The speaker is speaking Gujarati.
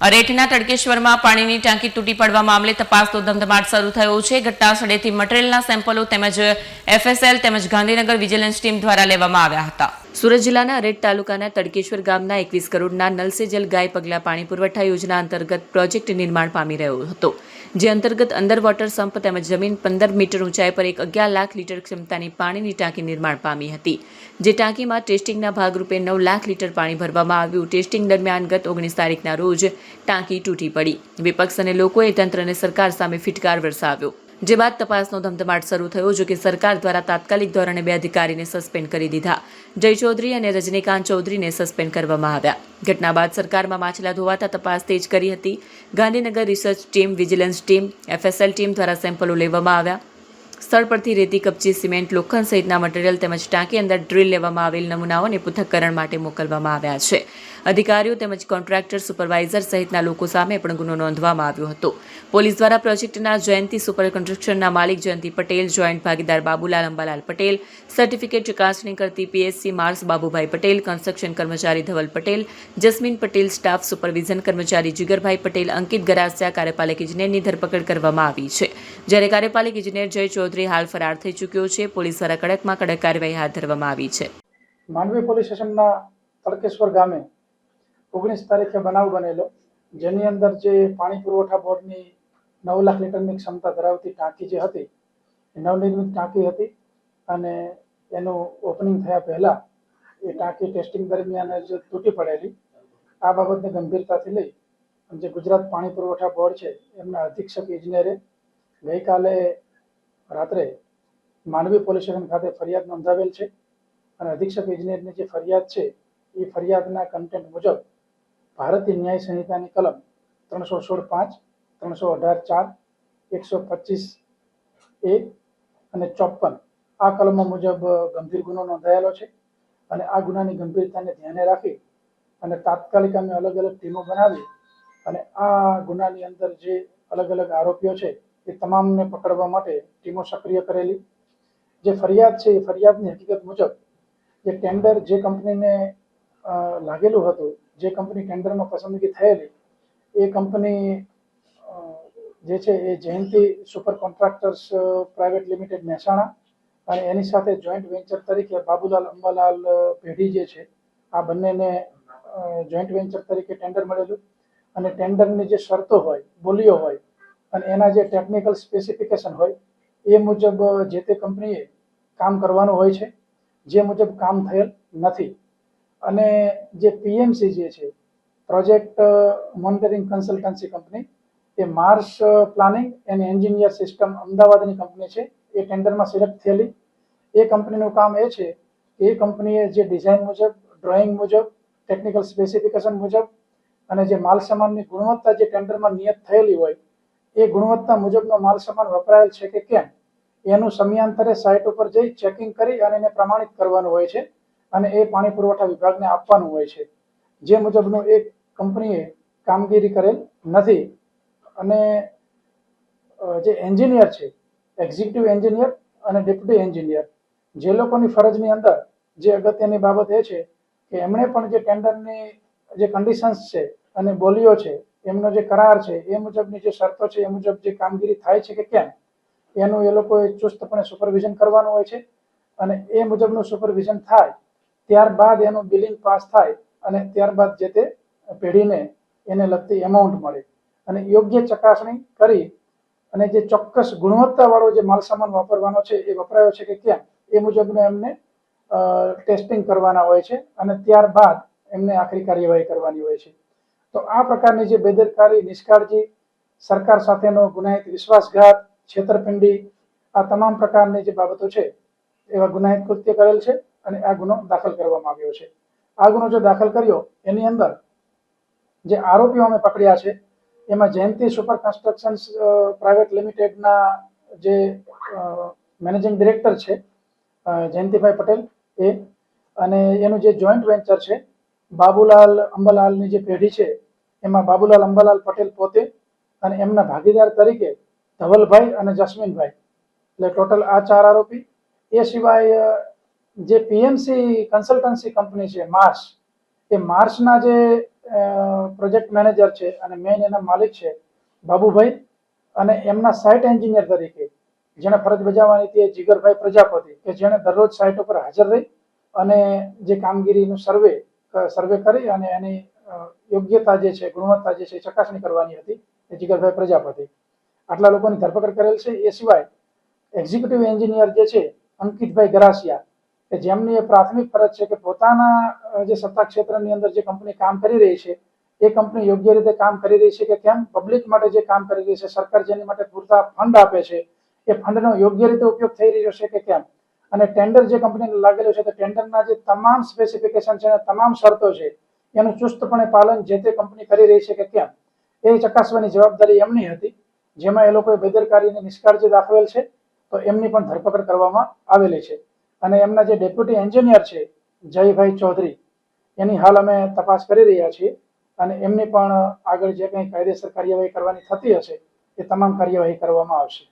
અરેઠના તડકેશ્વરમાં પાણીની ટાંકી તૂટી પડવા મામલે તપાસનો ધમધમાટ શરૂ થયો છે। ઘટના સ્થળેથી મટીરીયલના સેમ્પલો તેમજ એફએસએલ તેમજ ગાંધીનગર વિજિલન્સ ટીમ દ્વારા લેવામાં આવ્યા હતા। સુરત જિલ્લાના અરેઠ તાલુકાના તડકેશ્વર ગામના 21 કરોડના નલ સે જલ ગાય પગલા પાણી પુરવઠા યોજના અંતર્ગત પ્રોજેક્ટ નિર્માણ પામી રહ્યો હતો, જે અંતર્ગત અંડર વોટર સંપ તેમજ જમીન 15 મીટર ઊંચાઈ પર એક 11 લાખ લીટર ક્ષમતાની પાણીની ટાંકી નિર્માણ પામી હતી, જે ટાંકીમાં ટેસ્ટિંગના ભાગરૂપે 9 લાખ લીટર પાણી ભરવામાં આવ્યું। ટેસ્ટિંગ દરમિયાન ગત 19 તારીખના રોજ ટાંકી તૂટી પડી। વિપક્ષ અને લોકોએ તંત્ર અને સરકાર સામે ફિટકાર વરસાવ્યો, જે બાદ તપાસનો ધમધમાટ શરૂ થયો। જો કે સરકાર દ્વારા તાત્કાલિક ધોરણે 2 અધિકારીને સસ્પેન્ડ કરી દીધા। જય ચૌધરી અને રજનીકાંત ચૌધરીને સસ્પેન્ડ કરવામાં આવ્યા। ઘટના બાદ સરકારમાં માછલા ધોવાતા તપાસ તેજ કરી હતી। Gandhinagar research team, vigilance team, FSL team દ્વારા સેમ્પલો લેવામાં આવ્યા। સ્થળ પરથી રેતી, કપચી, સિમેન્ટ, લોખંડ સહિતના મટીરીયલ તેમજ ટાંકી અંદર ડ્રીલ લેવામાં આવેલ નમૂનાઓને પૃથ્થકરણ માટે મોકલવામાં આવ્યા છે। અધિકારીઓ તેમજ કોન્ટ્રાક્ટર, સુપરવાઇઝર સહિતના લોકો સામે પણ ગુનો નોંધવામાં આવ્યો હતો। પોલીસ દ્વારા પ્રોજેક્ટના જયંતિ સુપર કન્સ્ટ્રક્શનના માલિક જયંતિ પટેલ, જોઈન્ટ ભાગીદાર બાબુલાલ અંબાલાલ પટેલ, સર્ટિફિકેટ ચકાસણી કરતી પીએસસી માર્સ બાબુભાઈ પટેલ, કન્સ્ટ્રક્શન કર્મચારી Dhaval Patel, Jasmine Patel, staff supervision કર્મચારી જીગરભાઈ પટેલ, અંકિત ગરાસિયા, કાર્યપાલક ઇજનેરની ધરપકડ કરવામાં આવી છે, જ્યારે કાર્યપાલક ઇજનેર જય ચૌધરી હાલ ફરાર થઈ ચૂક્યો છે। પોલીસ દ્વારા કડકમાં કડક કાર્યવાહી હાથ ધરવામાં આવી છે। માંડવી પોલીસ સ્ટેશનના તડકેશ્વર ગામે 19 તારીખે બનાવ બનેલો, જેની અંદર જે પાણી પુરવઠા બોર્ડની 9 લાખ લીટરની ક્ષમતા ધરાવતી ટાંકી જે હતી એ નવનિર્મિત ટાંકી હતી અને એનું ઓપનિંગ થયા પહેલા એ ટાંકી ટેસ્ટિંગ દરમિયાન જ તૂટી પડેલી। આ બાબતને ગંભીરતાથી લઈ જે ગુજરાત પાણી પુરવઠા બોર્ડ છે એમના અધિક્ષક ઇજનેરે ગઈકાલે રાત્રે માંડવી પોલીસ સ્ટેશન ખાતે ફરિયાદ નોંધાવેલ છે અને અધિક્ષક ઇજનેરની જે ફરિયાદ છે એ ફરિયાદના કન્ટેન્ટ મુજબ ભારતીય ન્યાય સંહિતાની કલમ 316(5), 318(4), 125(a) અને 54 આ કલમો મુજબ ગંભીર ગુનો નોંધાયેલો છે અને આ ગુનાની ગંભીરતાને ધ્યાને રાખી અને તાત્કાલિક અમે અલગ અલગ ટીમો બનાવી અને આ ગુનાની અંદર જે અલગ અલગ આરોપીઓ છે એ તમામને પકડવા માટે ટીમો સક્રિય કરેલી। જે ફરિયાદ છે એ ફરિયાદની હકીકત મુજબ જે ટેન્ડર જે કંપનીને લાગેલું હતું, જે કંપની ટેન્ડરમાં પસંદગી થયેલી એ કંપની જે છે એ Jayanti super contractors private limited Mehsana અને એની સાથે જોઈન્ટ વેન્ચર તરીકે બાબુલાલ અંબાલાલ પેઢી જે છે આ બંનેને જોઈન્ટ વેન્ચર તરીકે ટેન્ડર મળેલું અને ટેન્ડરની જે શરતો હોય, બોલીઓ હોય અને એના જે ટેકનિકલ સ્પેસિફિકેશન હોય એ મુજબ જે તે કંપનીએ કામ કરવાનું હોય છે, જે મુજબ કામ થયેલ નથી અને જે પીએમસી જે છે project monitoring consultancy company A Mars planning and engineer system અમદાવાદની કંપની છે, એ ટેન્ડરમાં સિલેક્ટ થયેલી। એ કંપનીનું કામ એ છે કે એ કંપનીએ જે ડિઝાઇન મુજબ, ડ્રોઈંગ મુજબ, ટેકનિકલ સ્પેસિફિકેશન મુજબ અને જે માલ સામાનની ગુણવત્તા જે ટેન્ડરમાં નિયત થયેલી હોય એ ગુણવત્તા મુજબનો માલ સામાન વપરાયેલ છે કે કેમ એનું સમયાંતરે સાઇટ ઉપર જઈ ચેકિંગ કરી અને એને પ્રમાણિત કરવાનું હોય છે અને એ પાણી પુરવઠા વિભાગને આપવાનું હોય છે, જે મુજબનું એક કંપનીએ કામગીરી કરેલ નથી અને જે એન્જિનિયર છે, એક્ઝિક્યુટિવ એન્જિનિયર અને ડેપ્યુટી એન્જિનિયર જે લોકોની ફરજની અંદર જે અગત્યની બાબત એ છે કે એમણે પણ જે ટેન્ડરની જે કન્ડિશન્સ છે અને બોલીઓ છે, એમનો જે કરાર છે એ મુજબની જે શરતો છે એ મુજબ જે કામગીરી થાય છે કે કેમ એનું એ લોકોએ ચુસ્તપણે સુપરવિઝન કરવાનું હોય છે અને એ મુજબનું સુપરવિઝન થાય ત્યારબાદ એનું બિલિંગ પાસ થાય અને ત્યારબાદ જે તે પેઢીને એને લગતી એમાઉન્ટ મળે અને યોગ્ય ચકાસણી કરી અને જે ચોક્કસ ગુણવત્તાવાળો જે માલસામાન વાપરવાનો છે એ વપરાયો છે કે કેમ એ મુજબનું એમને ટેસ્ટિંગ કરવાના હોય છે અને ત્યારબાદ એમને આખરી કાર્યવાહી કરવાની હોય છે। તો આ પ્રકારની જે બેદરકારી, નિષ્કાળજી, સરકાર સાથેનો ગુનાહિત વિશ્વાસઘાત, છેતરપિંડી આ તમામ પ્રકારની જે બાબતો છે એવા ગુનાહિત કૃત્ય કરેલ છે અને આ ગુનો દાખલ કરવામાં આવ્યો છે। આ ગુનો જો દાખલ કર્યો એની અંદર જે આરોપીઓ અમે પકડ્યા છે એમાં જયંતિ સુપર કન્સ્ટ્રક્શન્સ પ્રાઇવેટ લિમિટેડના જે મેનેજિંગ ડિરેક્ટર છે જયંતિભાઈ પટેલ એ અને એનું જે જોઈન્ટ વેન્ચર છે બાબુલાલ અંબાલાલની જે પેઢી છે એમાં બાબુલાલ અંબાલાલ પટેલ પોતે અને એમના ભાગીદાર તરીકે ધવલભાઈ અને જસ્મીનભાઈ, એટલે ટોટલ આ 4 આરોપી। એ સિવાય જે પીએમસી કન્સલ્ટન્સી કંપની છે માર્સ, એ માર્સના જે પ્રોજેક્ટ મેનેજર છે અને મેઇન એના માલિક છે બાબુભાઈ, અને એમના સાઇટ એન્જિનિયર તરીકે જેને ફરજ બજાવવાની હતી એ જીગરભાઈ પ્રજાપતિ, કે જેને દરરોજ સાઇટ ઉપર હાજર રહી અને જે કામગીરીનું સર્વે કરી અને એની યોગ્યતા જે છે, ગુણવત્તા જે છે એ ચકાસણી કરવાની હતી, એ જીગરભાઈ પ્રજાપતિ. આટલા લોકોની ધરપકડ કરેલ છે. એ સિવાય એક્ઝિક્યુટિવ એન્જિનિયર જે છે અંકિતભાઈ ગરાસિયા, કે જેમની એ પ્રાથમિક ફરજ છે કે પોતાના જે સત્તા ક્ષેત્રની અંદર જે કંપની કામ કરી રહી છે એ કંપની યોગ્ય રીતે કામ કરી રહી છે કે કેમ, પબ્લિક માટે જે કામ કરી રહી છે, સરકાર જેની માટે પૂરતા ફંડ આપે છે એ ફંડનો યોગ્ય રીતે ઉપયોગ થઈ રહ્યો છે કે કેમ, અને ટેન્ડર જે કંપનીને લાગેલું છે તો ટેન્ડરના જે તમામ સ્પેસિફિકેશન છે અને તમામ શરતો છે એનું ચુસ્તપણે પાલન જે તે કંપની કરી રહી છે કે કેમ, એ ચકાસવાની જવાબદારી એમની હતી. જેમાં એ લોકોએ બેદરકારી અને નિષ્કાળજી દાખવેલ છે તો એમની પણ ધરપકડ કરવામાં આવેલી છે. અને એમના જે ડેપ્યુટી એન્જિનિયર છે જયભાઈ ચૌધરી, એની હાલ અમે તપાસ કરી રહ્યા છીએ અને એમની પણ આગળ જે કંઈ કાયદેસર કાર્યવાહી કરવાની થતી હશે એ તમામ કાર્યવાહી કરવામાં આવશે.